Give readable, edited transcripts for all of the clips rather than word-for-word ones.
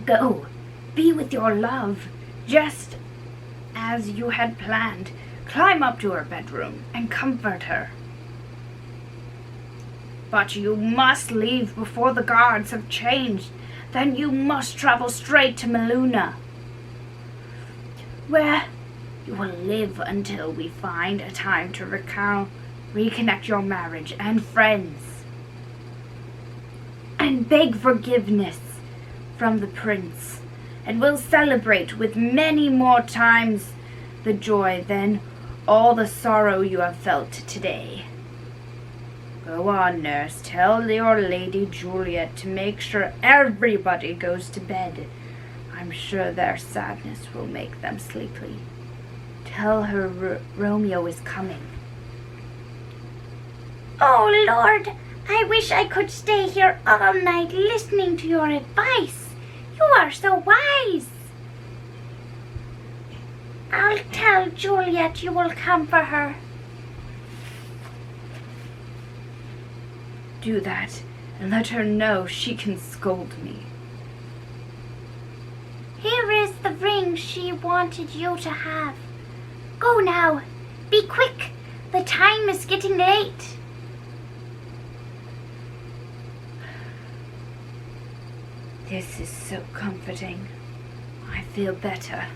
Go, be with your love, just as you had planned. Climb up to her bedroom and comfort her. But you must leave before the guards have changed. Then you must travel straight to Meluna, where you will live until we find a time to reconnect your marriage and friends, and beg forgiveness from the prince, and we'll celebrate with many more times the joy than all the sorrow you have felt today. Go on, nurse. Tell your Lady Juliet to make sure everybody goes to bed. I'm sure their sadness will make them sleepy. Tell her Romeo is coming. Oh, Lord, I wish I could stay here all night listening to your advice. You are so wise. I'll tell Juliet you will come for her. Do that, and let her know she can scold me. Here is the ring she wanted you to have. Go now. Be quick. The time is getting late. This is so comforting. I feel better.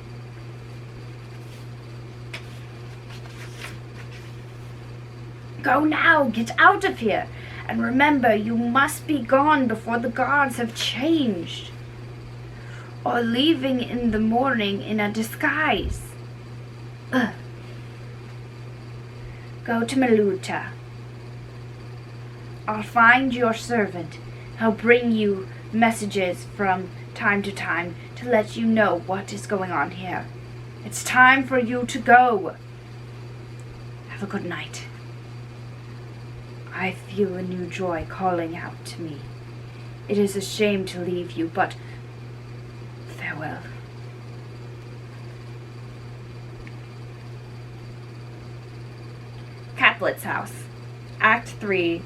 Go now, get out of here. And remember, you must be gone before the guards have changed, or leaving in the morning in a disguise. Go to Meluta. I'll find your servant. He'll bring you messages from time to time to let you know what is going on here. It's time for you to go. Have a good night. I feel a new joy calling out to me. It is a shame to leave you, but farewell. Caplet's house. Act 3,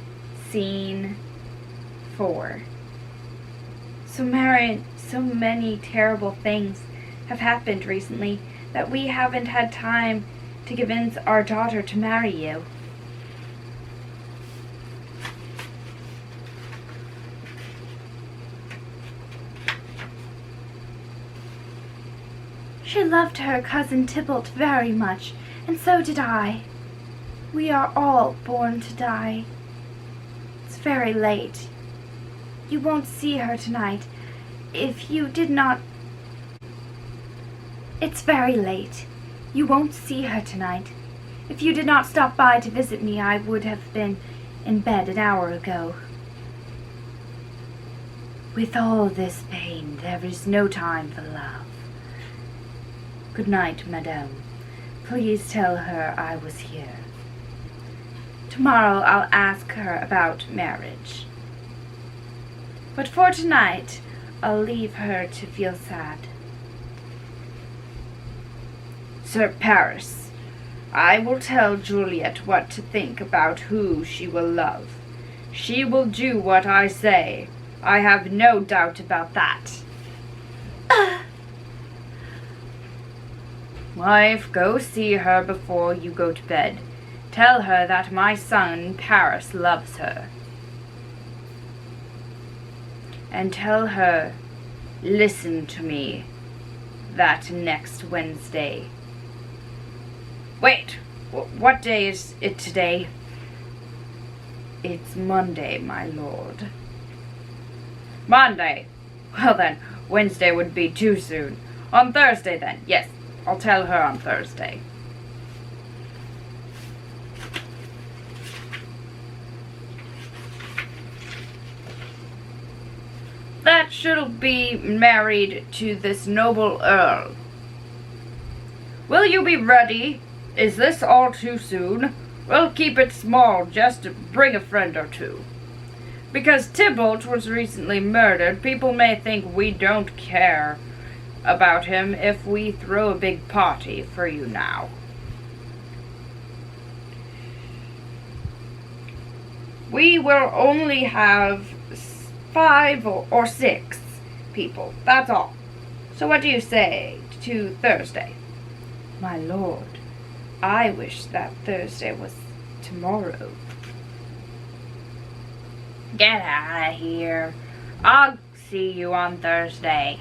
Scene 4. So many terrible things have happened recently that we haven't had time to convince our daughter to marry you. She loved her cousin Tybalt very much, and so did I. We are all born to die. It's very late. You won't see her tonight. If you did not... It's very late. You won't see her tonight. If you did not stop by to visit me, I would have been in bed an hour ago. With all this pain, there is no time for love. Good night, madame. Please tell her I was here. Tomorrow I'll ask her about marriage. But for tonight, I'll leave her to feel sad. Sir Paris, I will tell Juliet what to think about who she will love. She will do what I say. I have no doubt about that. Wife, go see her before you go to bed. Tell her that my son Paris loves her. And tell her, listen to me, that next Wednesday. Wait, what day is it today? It's Monday, my lord. Monday? Well then, Wednesday would be too soon. On Thursday then, yes. I'll tell her on Thursday. That she'll be married to this noble earl. Will you be ready? Is this all too soon? We'll keep it small, just bring a friend or two. Because Tybalt was recently murdered, people may think we don't care about him if we throw a big party for you now. We will only have 5 or 6 people, that's all. So what do you say to Thursday? My lord, I wish that Thursday was tomorrow. Get out of here. I'll see you on Thursday.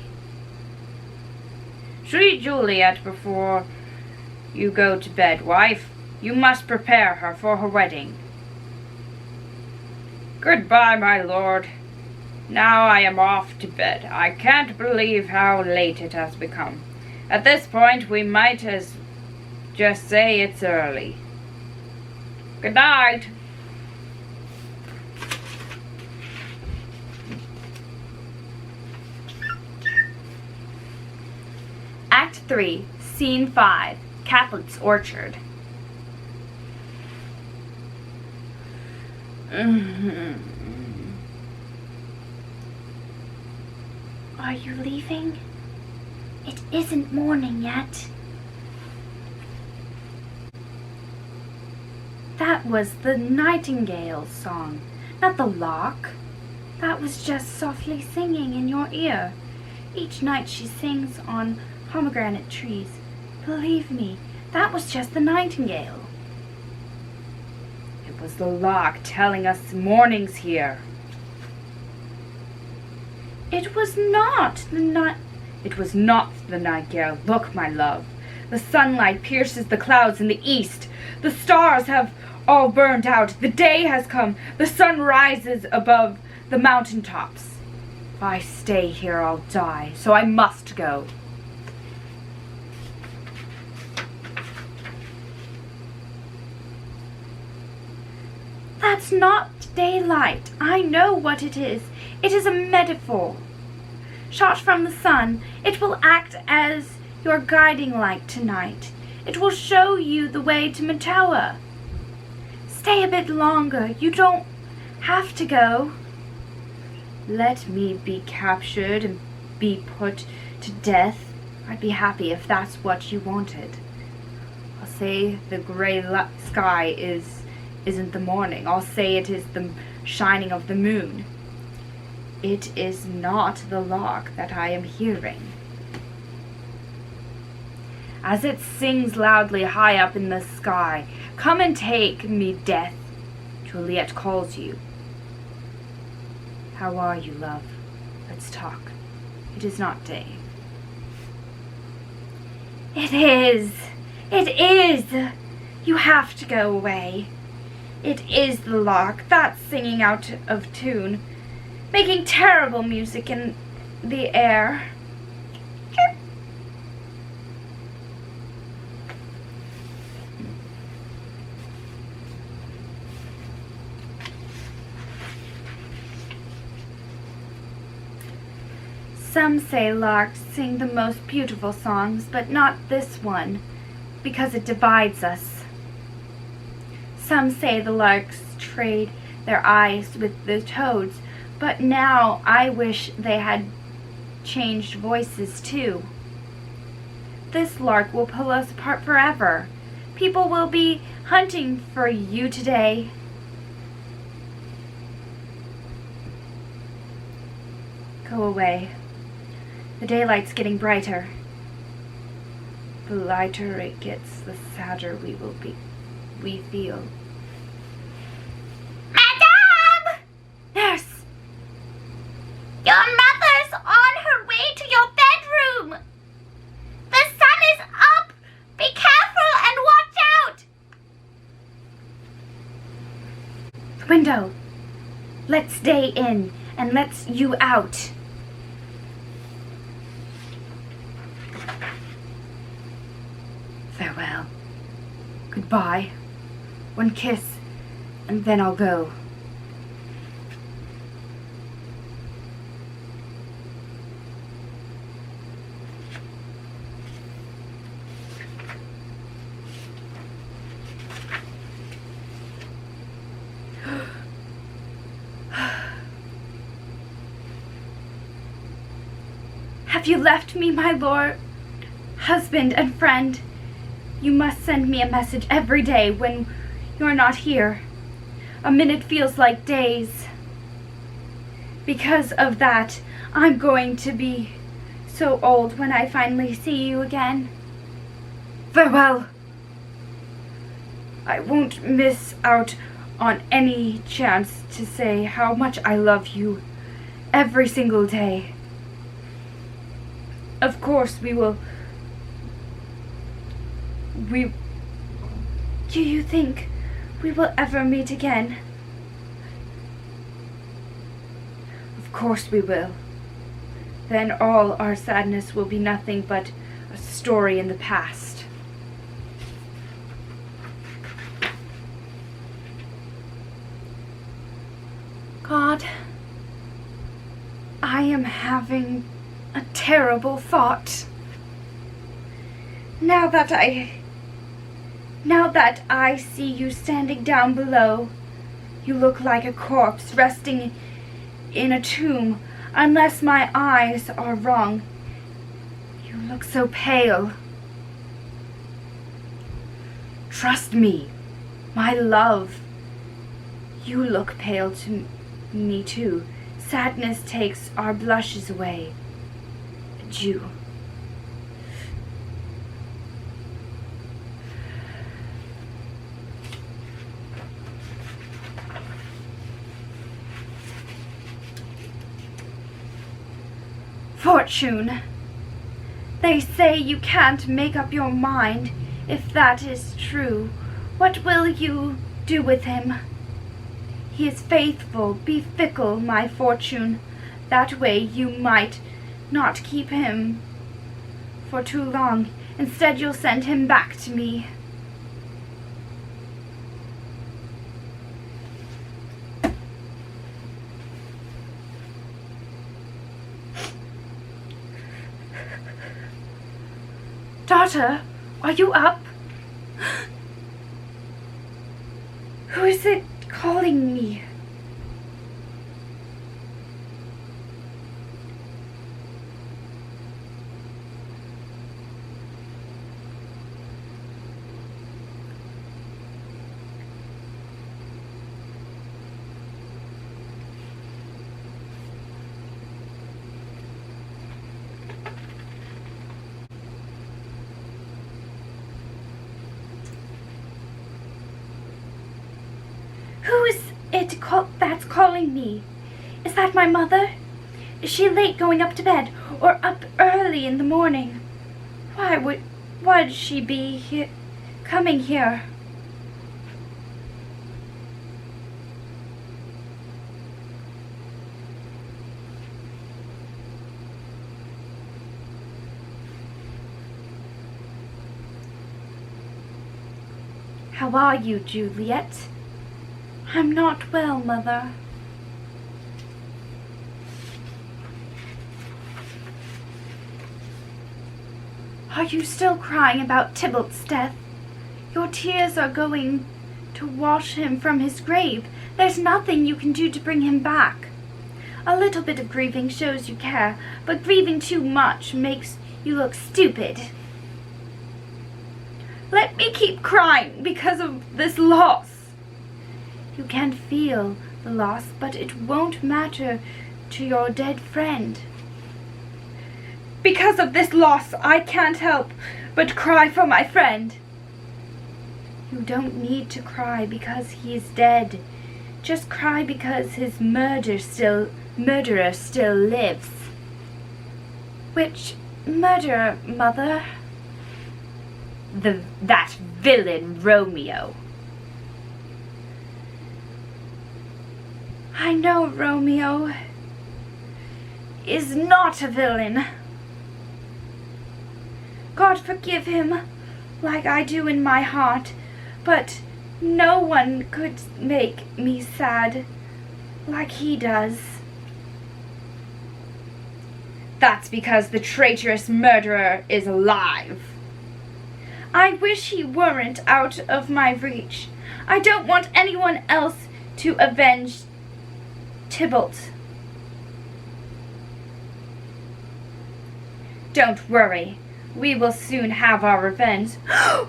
Treat Juliet before you go to bed, wife. You must prepare her for her wedding. Goodbye, my lord. Now I am off to bed. I can't believe how late it has become. At this point, we might as just say it's early. Good night. Act 3, Scene 5, Catlet's Orchard. Are you leaving? It isn't morning yet. That was the nightingale's song, not the lark. That was just softly singing in your ear. Each night she sings on pomegranate trees. Believe me, that was just the nightingale. It was the lark telling us morning's here. It was not the nightingale. Look, my love. The sunlight pierces the clouds in the east. The stars have all burned out. The day has come. The sun rises above the mountain tops. If I stay here, I'll die, so I must go. That's not daylight. I know what it is. It is a metaphor. Shot from the sun, it will act as your guiding light tonight. It will show you the way to Matoa. Stay a bit longer. You don't have to go. Let me be captured and be put to death. I'd be happy if that's what you wanted. I'll say the gray sky isn't the morning. I'll say it is the shining of the moon. It is not the lark that I am hearing. As it sings loudly high up in the sky, come and take me, death. Juliet calls you. How are you, love? Let's talk. It is not day. It is. It is. You have to go away. It is the lark that's singing out of tune, making terrible music in the air. Some say larks sing the most beautiful songs, but not this one, because it divides us. Some say the larks trade their eyes with the toads, but now I wish they had changed voices too. This lark will pull us apart forever. People will be hunting for you today. Go away. The daylight's getting brighter. The lighter it gets, the sadder we feel. Madame! Nurse! Your mother's on her way to your bedroom! The sun is up! Be careful and watch out! The window! Let's stay in and let's you out. Farewell. Goodbye. One kiss, and then I'll go. Have you left me, my lord, husband and friend? You must send me a message every day when you're not here. A minute feels like days. Because of that, I'm going to be so old when I finally see you again. Farewell. I won't miss out on any chance to say how much I love you every single day. Of course we will. Do you think we will ever meet again? Of course we will. Then all our sadness will be nothing but a story in the past. God, I am having a terrible thought. Now that I see you standing down below, you look like a corpse resting in a tomb, unless my eyes are wrong. You look so pale. Trust me, my love. You look pale to me too. Sadness takes our blushes away. Adieu. Fortune, they say you can't make up your mind. If that is true, what will you do with him? He is faithful. Be fickle, my Fortune. That way you might not keep him for too long. Instead, you'll send him back to me. Daughter, are you up? Who is it calling me? Who is it that's calling me? Is that my mother? Is she late going up to bed or up early in the morning? Why would she be coming here? How are you, Juliet? I'm not well, Mother. Are you still crying about Tybalt's death? Your tears are going to wash him from his grave. There's nothing you can do to bring him back. A little bit of grieving shows you care, but grieving too much makes you look stupid. Let me keep crying because of this loss. You can feel the loss, but it won't matter to your dead friend. Because of this loss, I can't help but cry for my friend. You don't need to cry because he is dead. Just cry because his murderer still lives. Which murderer, Mother? That villain Romeo. I know Romeo is not a villain. God forgive him, like I do in my heart, but no one could make me sad like he does. That's because the traitorous murderer is alive. I wish he weren't out of my reach. I don't want anyone else to avenge Tybalt. Don't worry. We will soon have our revenge. Oh.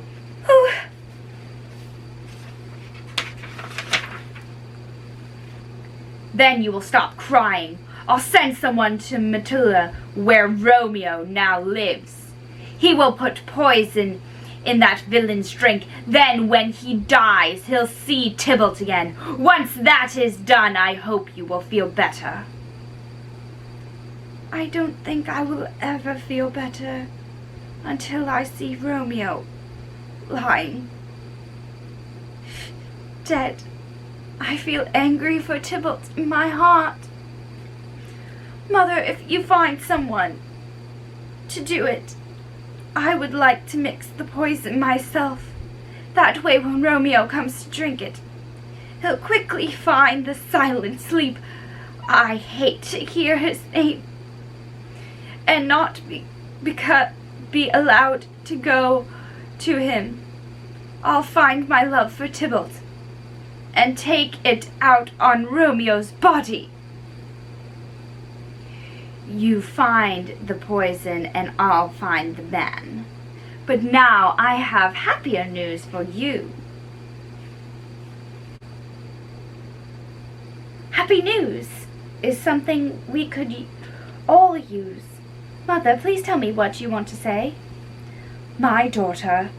Then you will stop crying. I'll send someone to Metula, where Romeo now lives. He will put poison in that villain's drink. Then when he dies, he'll see Tybalt again. Once that is done, I hope you will feel better. I don't think I will ever feel better until I see Romeo lying dead. I feel angry for Tybalt in my heart. Mother, if you find someone to do it, I would like to mix the poison myself. That way when Romeo comes to drink it, he'll quickly find the silent sleep. I hate to hear his name and not be allowed to go to him. I'll find my love for Tybalt and take it out on Romeo's body. You find the poison and I'll find the man. But now I have happier news for you. Happy news is something we could all use. Mother, please tell me what you want to say. My daughter,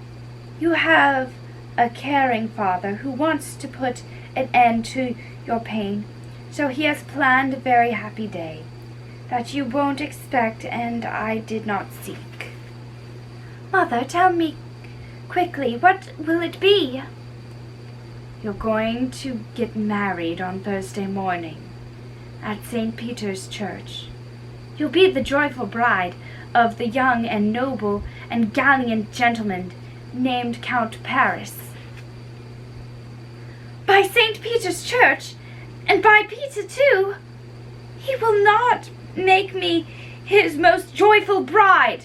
you have a caring father who wants to put an end to your pain, so he has planned a very happy day that you won't expect and I did not seek. Mother, tell me quickly, what will it be? You're going to get married on Thursday morning at St. Peter's Church. You'll be the joyful bride of the young and noble and gallant gentleman named Count Paris. By St. Peter's Church, and by Peter too, he will not make me his most joyful bride.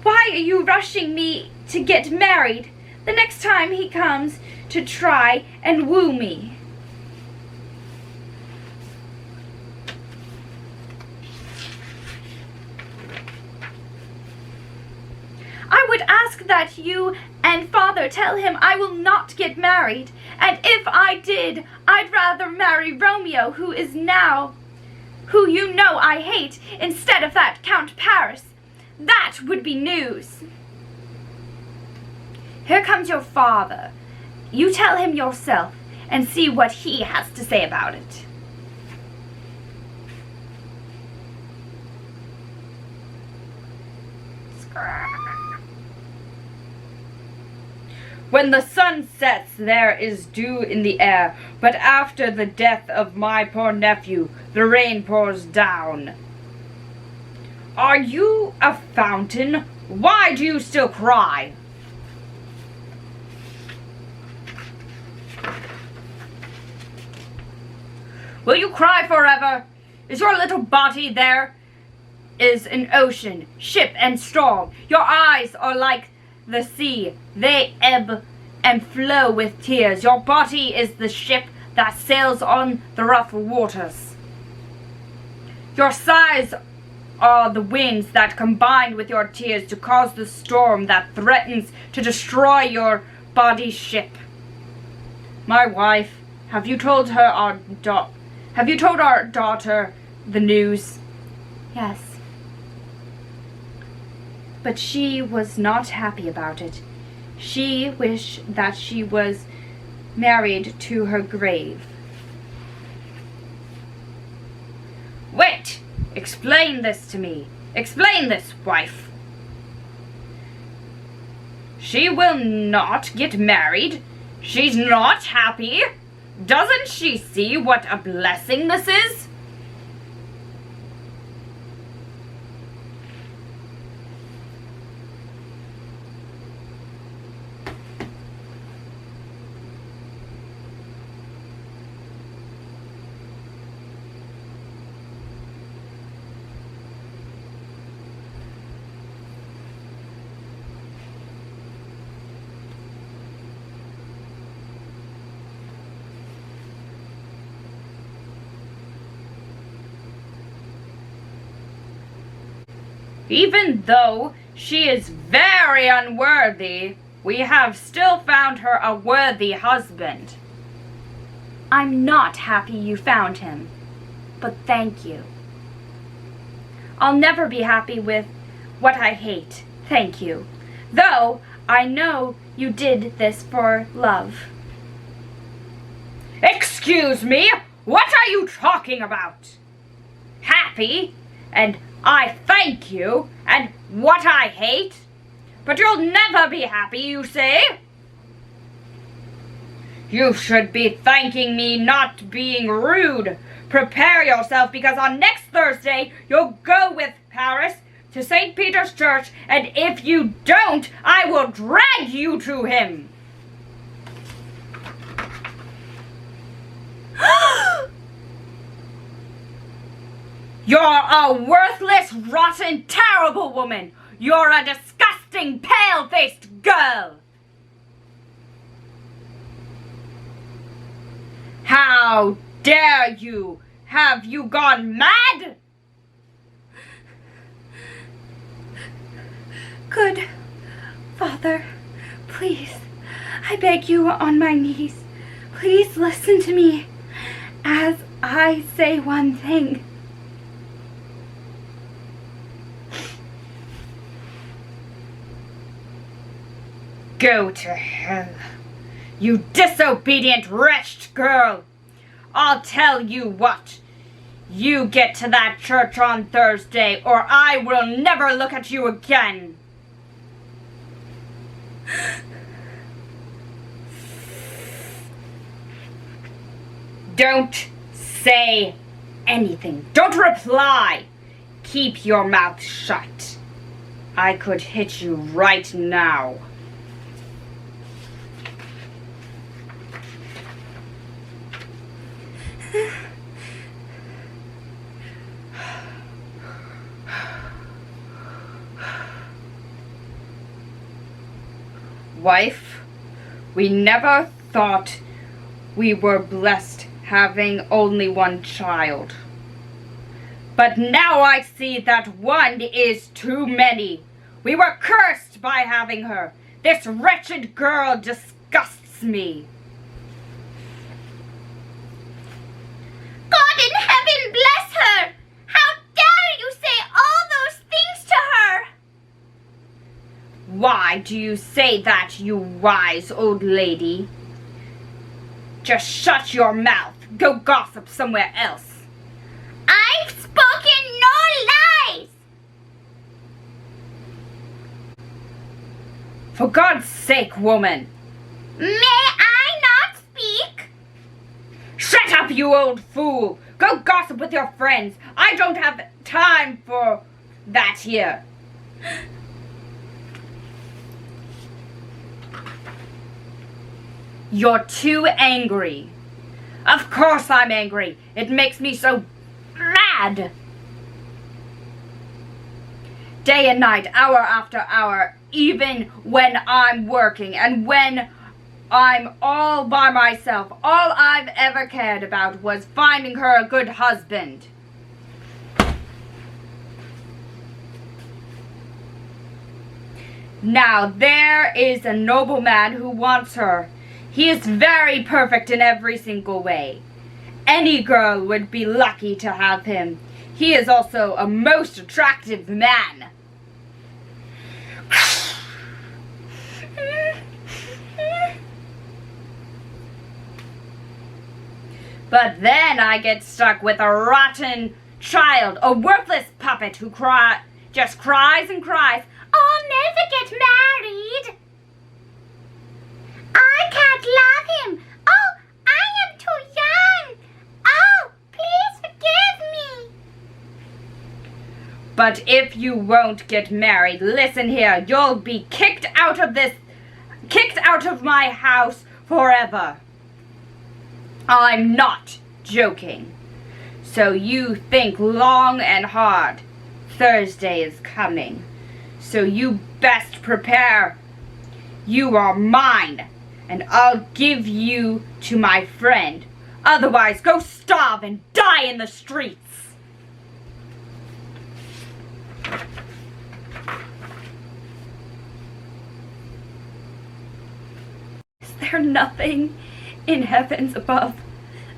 Why are you rushing me to get married the next time he comes to try and woo me? I would ask that you and father tell him I will not get married, and if I did, I'd rather marry Romeo, who you know I hate, instead of that Count Paris. That would be news. Here comes your father. You tell him yourself and see what he has to say about it. When the sun sets, there is dew in the air, but after the death of my poor nephew, the rain pours down. Are you a fountain? Why do you still cry? Will you cry forever? Is your little body there? Is an ocean, ship and storm. Your eyes are like the sea. They ebb and flow with tears. Your body is the ship that sails on the rough waters. Your sighs are the winds that combine with your tears to cause the storm that threatens to destroy your body's ship. My wife, have you told our daughter the news? Yes. But she was not happy about it. She wished that she was married to her grave. Wait! Explain this to me. Explain this, wife. She will not get married. She's not happy. Doesn't she see what a blessing this is? Even though she is very unworthy, we have still found her a worthy husband. I'm not happy you found him. but thank you. I'll never be happy with what I hate, thank you. Though I know you did this for love. Excuse me, what are you talking about? Happy, and I thank you, and what I hate? But you'll never be happy, you say? You should be thanking me, not being rude. Prepare yourself, because on next Thursday you'll go with Paris to St. Peter's Church, and if you don't, I will drag you to him. You're a worthless, rotten, terrible woman. You're a disgusting, pale-faced girl. How dare you? Have you gone mad? Good Father, please, I beg you on my knees, please listen to me as I say one thing. Go to hell, you disobedient, wretched girl. I'll tell you what. You get to that church on Thursday, or I will never look at you again. Don't say anything. Don't reply. Keep your mouth shut. I could hit you right now. Wife, we never thought we were blessed having only one child. But now I see that one is too many. We were cursed by having her. This wretched girl disgusts me. God in heaven bless her! How dare you say all those things to her? Why do you say that, you wise old lady? Just shut your mouth. Go gossip somewhere else. I've spoken no lies! For God's sake, woman. May I not speak? Shut up, you old fool. Go gossip with your friends. I don't have time for that here. You're too angry. Of course I'm angry. It makes me so mad. Day and night, hour after hour, even when I'm working and when I'm all by myself, all I've ever cared about was finding her a good husband. Now there is a noble man who wants her. He is very perfect in every single way. Any girl would be lucky to have him. He is also a most attractive man. But then I get stuck with a rotten child, a worthless puppet who just cries and cries. I'll never get married. I can't love him. Oh, I am too young. Oh, please forgive me. But if you won't get married, listen here, you'll be kicked out of my house forever. I'm not joking. So you think long and hard. Thursday is coming. So you best prepare. You are mine, and I'll give you to my friend. Otherwise, go starve and die in the streets. Is there nothing in heavens above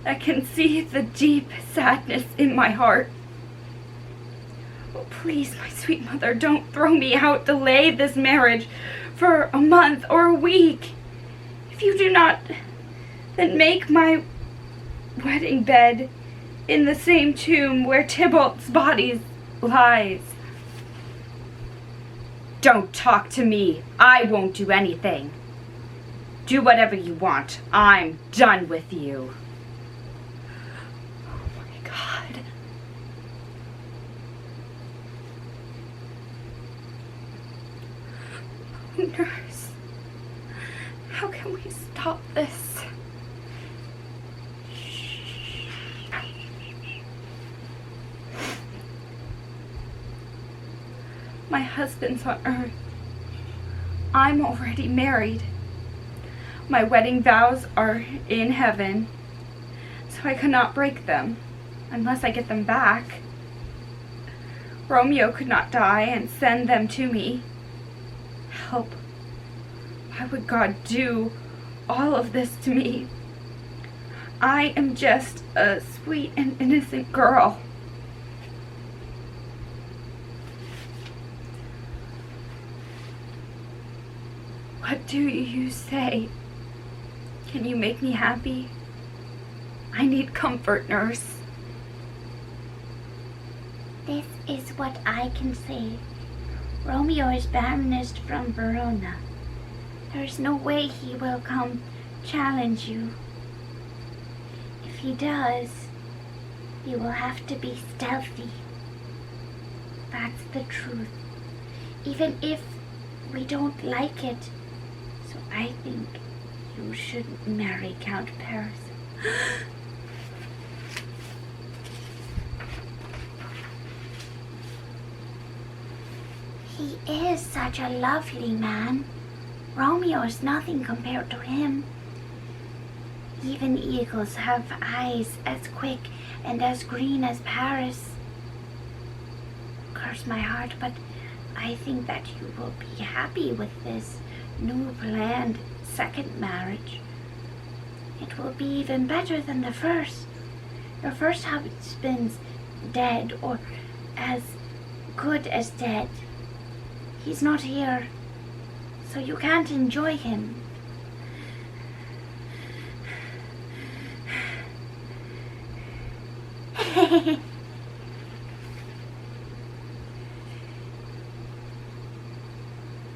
that can see the deep sadness in my heart. Oh, please, my sweet mother, don't throw me out. Delay this marriage for a month or a week. If you do not, then make my wedding bed in the same tomb where Tybalt's body lies. Don't talk to me. I won't do anything. Do whatever you want. I'm done with you. Oh my God. Oh, nurse. How can we stop this? My husband's on earth. I'm already married. My wedding vows are in heaven, so I cannot break them unless I get them back. Romeo could not die and send them to me. Help. Why would God do all of this to me? I am just a sweet and innocent girl. What do you say? Can you make me happy? I need comfort, nurse. This is what I can say. Romeo is banished from Verona. There is no way he will come challenge you. If he does, you will have to be stealthy. That's the truth. Even if we don't like it. So I think you shouldn't marry Count Paris. He is such a lovely man. Romeo is nothing compared to him. Even eagles have eyes as quick and as green as Paris. Curse my heart, but I think that you will be happy with this new planned second marriage. It will be even better than the first. Your first husband's dead, or as good as dead. He's not here, so you can't enjoy him.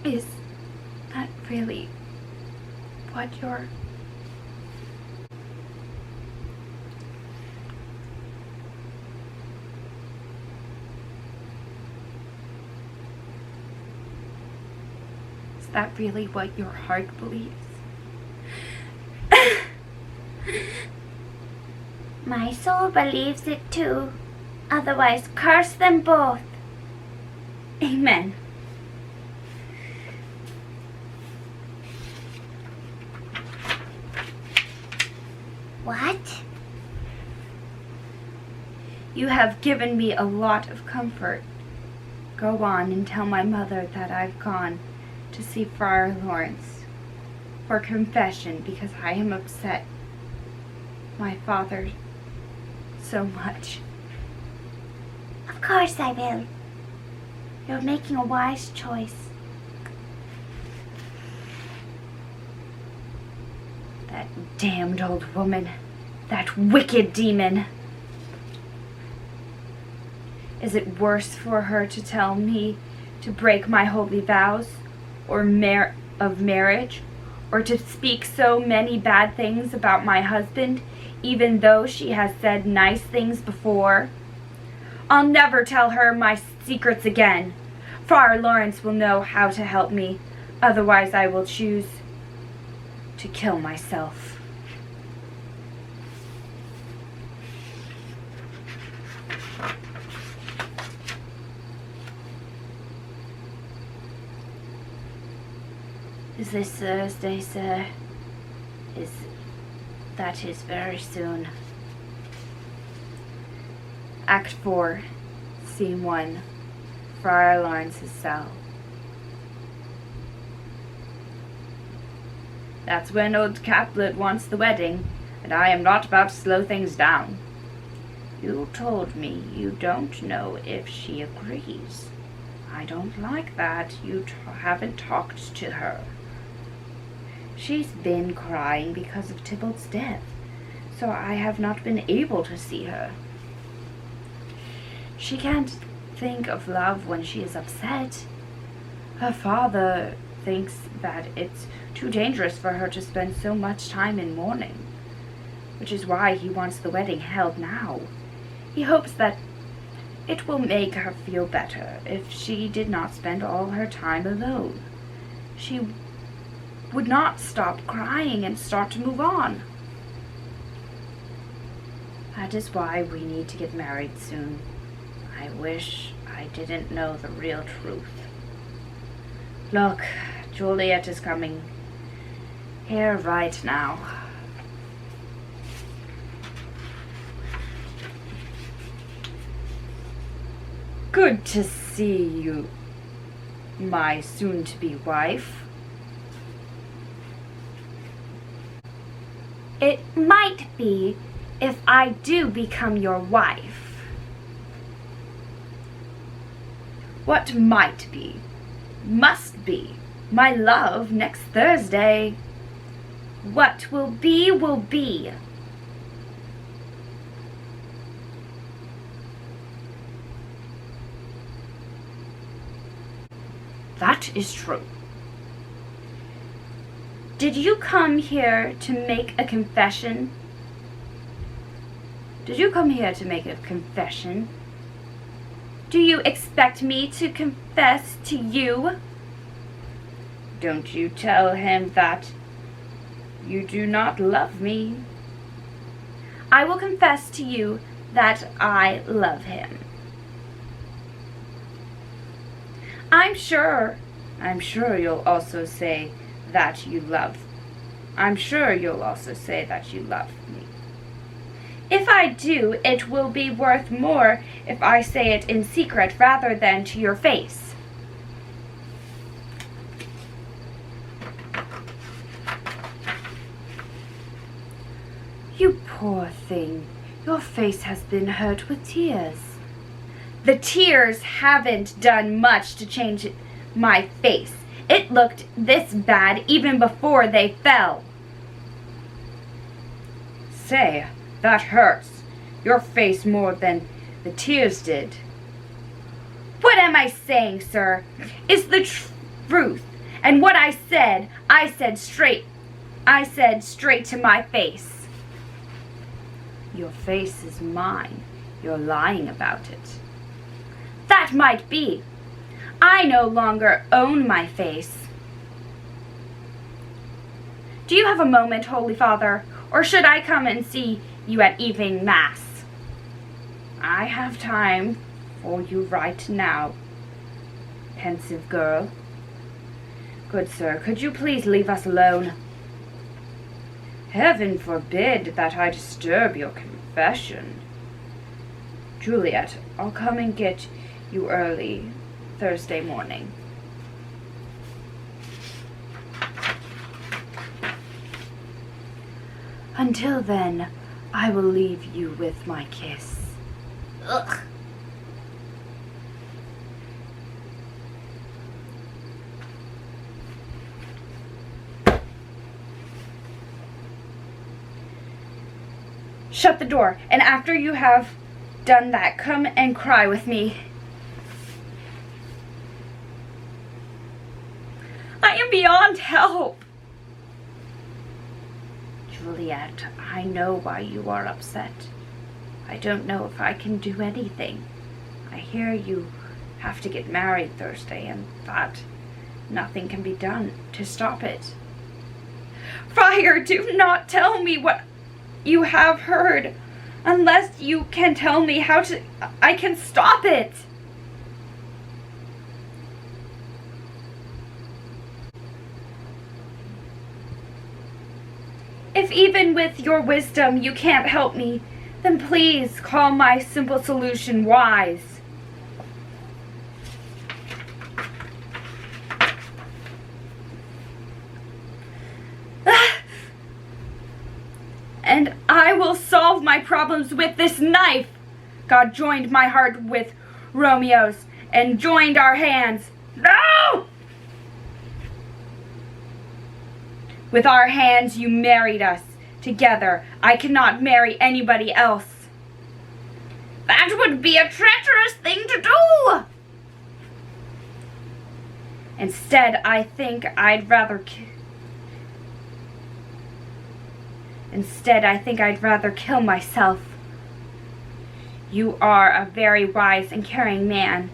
Is that really what you're... Is that really what your heart believes? My soul believes it too. Otherwise, curse them both. Amen. What? You have given me a lot of comfort. Go on and tell my mother that I've gone to see Friar Lawrence for confession because I am upset my father so much. Of course I will. You're making a wise choice. That damned old woman. That wicked demon. Is it worse for her to tell me to break my holy vows or of marriage, or to speak so many bad things about my husband, even though she has said nice things before? I'll never tell her my secrets again. Friar Lawrence will know how to help me. Otherwise, I will choose to kill myself. Is this Thursday, sir? That is very soon. Act 4, Scene 1, Friar Lawrence's cell. That's when old Capulet wants the wedding. and I am not about to slow things down. You told me you don't know if she agrees. I don't like that. You haven't talked to her. She's been crying because of Tybalt's death, so I have not been able to see her. She can't think of love when she is upset. Her father thinks that it's too dangerous for her to spend so much time in mourning, which is why he wants the wedding held now. He hopes that it will make her feel better if she did not spend all her time alone. She would not stop crying and start to move on. That is why we need to get married soon. I wish I didn't know the real truth. Look, Juliet is coming here right now. Good to see you, my soon-to-be wife. It might be if I do become your wife. What might be, must be, my love, next Thursday. What will be, will be. That is true. Did you come here to make a confession? Did you come here to make a confession? Do you expect me to confess to you? Don't you tell him that you do not love me. I will confess to you that I love him. I'm sure you'll also say that you love. I'm sure you'll also say that you love me. If I do, it will be worth more if I say it in secret rather than to your face. You poor thing. Your face has been hurt with tears. The tears haven't done much to change my face. It looked this bad even before they fell. Say, that hurts. Your face more than the tears did. What am I saying, sir? Is the truth. And what I said straight to my face. Your face is mine. You're lying about it. That might be. I no longer own my face. Do you have a moment, Holy Father, or should I come and see you at evening mass? I have time for you right now, pensive girl. Good sir, could you please leave us alone? Heaven forbid that I disturb your confession. Juliet, I'll come and get you early Thursday morning. Until then, I will leave you with my kiss. Ugh. Shut the door, and after you have done that, come and cry with me. I am beyond help. Juliet, I know why you are upset. I don't know if I can do anything. I hear you have to get married Thursday and that nothing can be done to stop it. Friar, do not tell me what you have heard unless you can tell me how I can stop it. If even with your wisdom you can't help me, then please call my simple solution wise. And solve my problems with this knife. God joined my heart with Romeo's and joined our hands. No! With our hands you married us together. I cannot marry anybody else. That would be a treacherous thing to do. Instead, I think I'd rather kill myself. You are a very wise and caring man.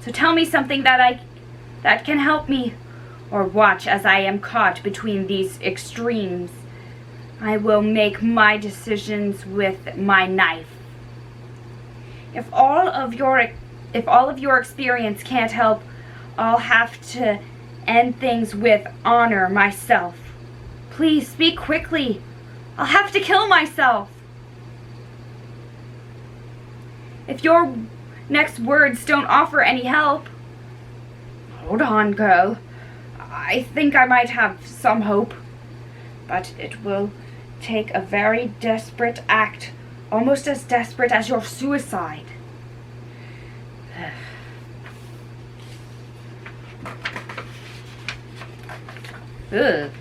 So tell me something that can help me, or watch as I am caught between these extremes. I will make my decisions with my knife. If all of your experience can't help, I'll have to end things with honor myself. Please speak quickly. I'll have to kill myself. If your next words don't offer any help. Hold on, girl. I think I might have some hope. But it will take a very desperate act, almost as desperate as your suicide. Ugh.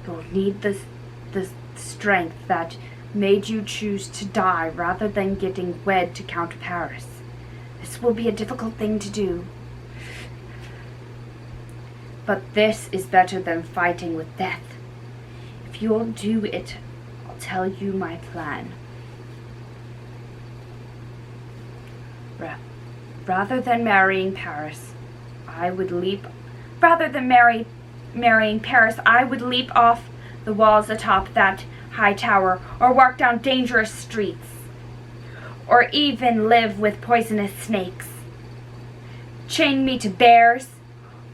You'll need the strength that made you choose to die rather than getting wed to Count Paris. This will be a difficult thing to do. But this is better than fighting with death. If you'll do it, I'll tell you my plan. Rather than marrying Paris, I would leap off the walls atop that high tower, or walk down dangerous streets, or even live with poisonous snakes. Chain me to bears,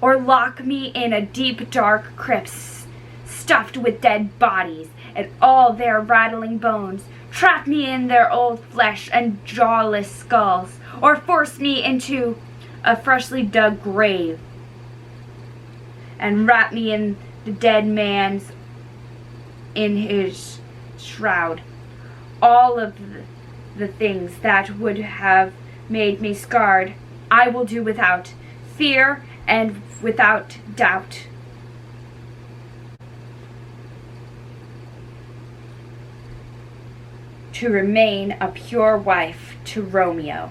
or lock me in a deep, dark crypt stuffed with dead bodies and all their rattling bones. Trap me in their old flesh and jawless skulls, or force me into a freshly dug grave and wrap me in the dead man's in his shroud. All of the things that would have made me scarred, I will do without fear and without doubt. To remain a pure wife to Romeo.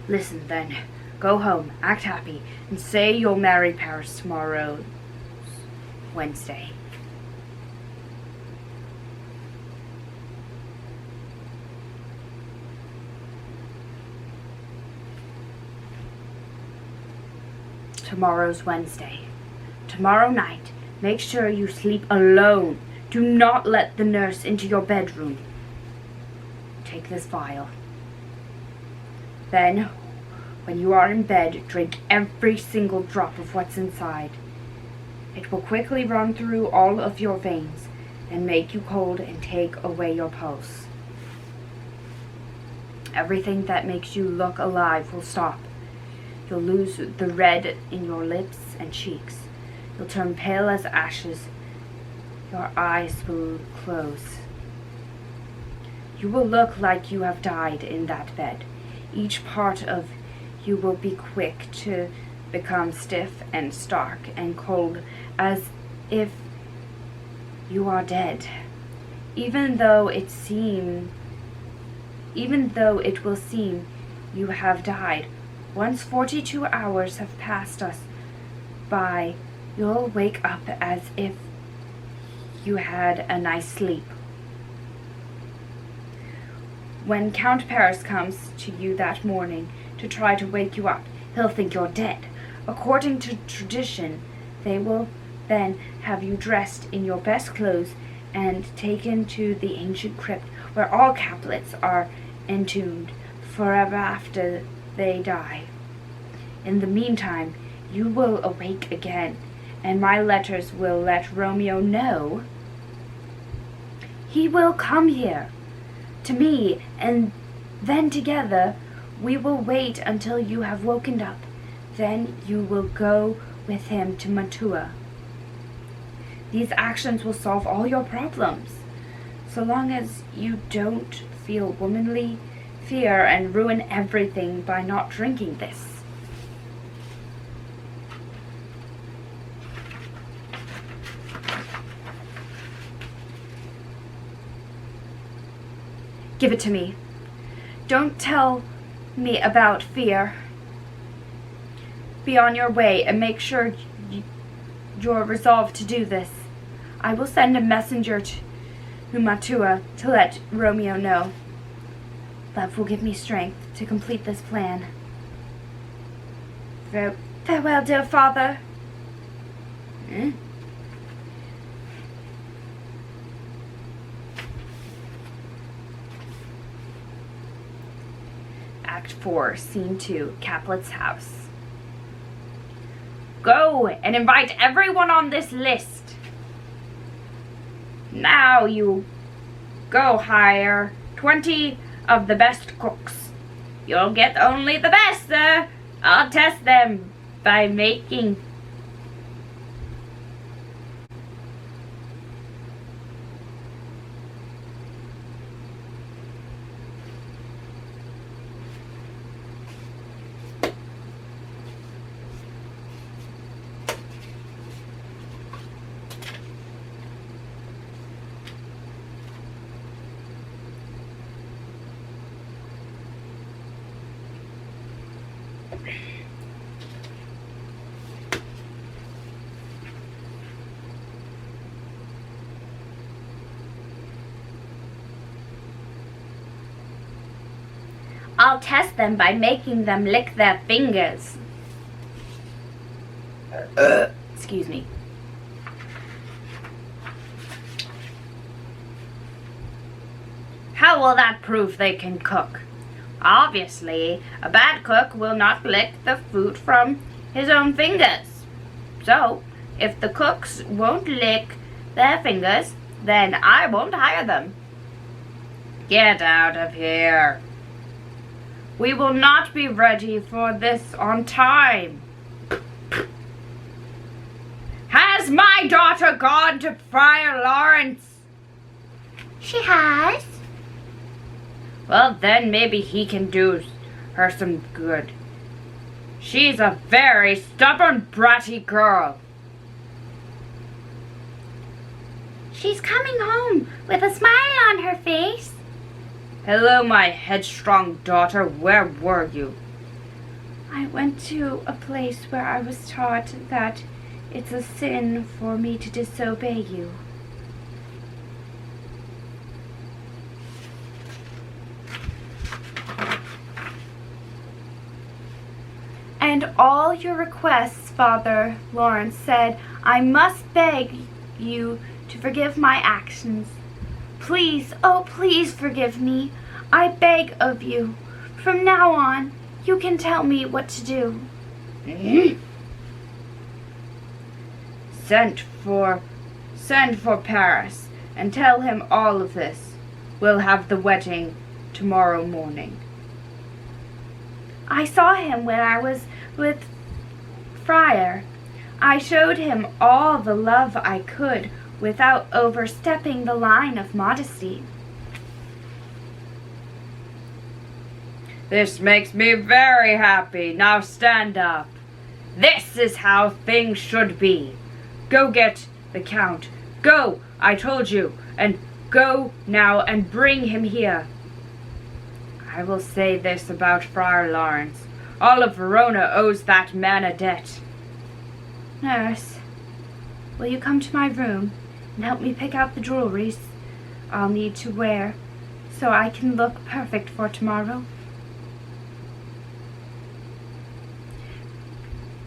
Listen then, go home, act happy, and say you'll marry Paris tomorrow, Wednesday. Tomorrow's Wednesday. Tomorrow night, make sure you sleep alone. Do not let the nurse into your bedroom. Take this vial. Then, when you are in bed, drink every single drop of what's inside. It will quickly run through all of your veins and make you cold and take away your pulse. Everything that makes you look alive will stop. You'll lose the red in your lips and cheeks. You'll turn pale as ashes. Your eyes will close. You will look like you have died in that bed. Each part of you will be quick to become stiff and stark and cold, as if you are dead. Even though it will seem you have died, once 42 hours have passed us by, you'll wake up as if you had a nice sleep. When Count Paris comes to you that morning to try to wake you up, he'll think you're dead. According to tradition, they will then have you dressed in your best clothes and taken to the ancient crypt where all Capulets are entombed forever after they die. In the meantime, you will awake again, and my letters will let Romeo know. He will come here to me, and then together We will wait until you have woken up. Then you will go with him to Mantua. These actions will solve all your problems, so long as you don't feel womanly fear and ruin everything by not drinking this. Give it to me. Don't tell me about fear. Be on your way and make sure you're resolved to do this. I will send a messenger to Mantua to let Romeo know. Love will give me strength to complete this plan. Farewell, dear father. Act 4, Scene 2, Caplet's house. Go and invite everyone on this list. Now you go hire 20 of the best cooks. You'll get only the best, sir. I'll test them by making I'll test them by making them lick their fingers. Excuse me. How will that prove they can cook? Obviously, a bad cook will not lick the food from his own fingers. So, if the cooks won't lick their fingers, then I won't hire them. Get out of here. We will not be ready for this on time. Has my daughter gone to Friar Lawrence? She has. Well, then maybe he can do her some good. She's a very stubborn, bratty girl. She's coming home with a smile on her face. Hello, my headstrong daughter. Where were you? I went to a place where I was taught that it's a sin for me to disobey you. And all your requests, Father Lawrence said, I must beg you to forgive my actions. Please, oh please forgive me. I beg of you. From now on, you can tell me what to do. Send for Paris and tell him all of this. We'll have the wedding tomorrow morning. I saw him when I was with Friar. I showed him all the love I could without overstepping the line of modesty. This makes me very happy. Now stand up. This is how things should be. Go get the Count. Go, I told you, and go now and bring him here. I will say this about Friar Lawrence. All of Verona owes that man a debt. Nurse, will you come to my room and help me pick out the jewelry I'll need to wear so I can look perfect for tomorrow?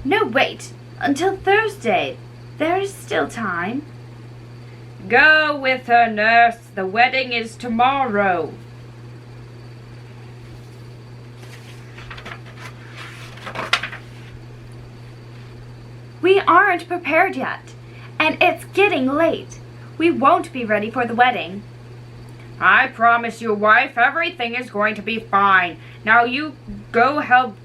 No, wait, until Thursday. There is still time. Go with her, nurse. The wedding is tomorrow. We aren't prepared yet, and it's getting late. We won't be ready for the wedding. I promise you, wife, everything is going to be fine. Now you go help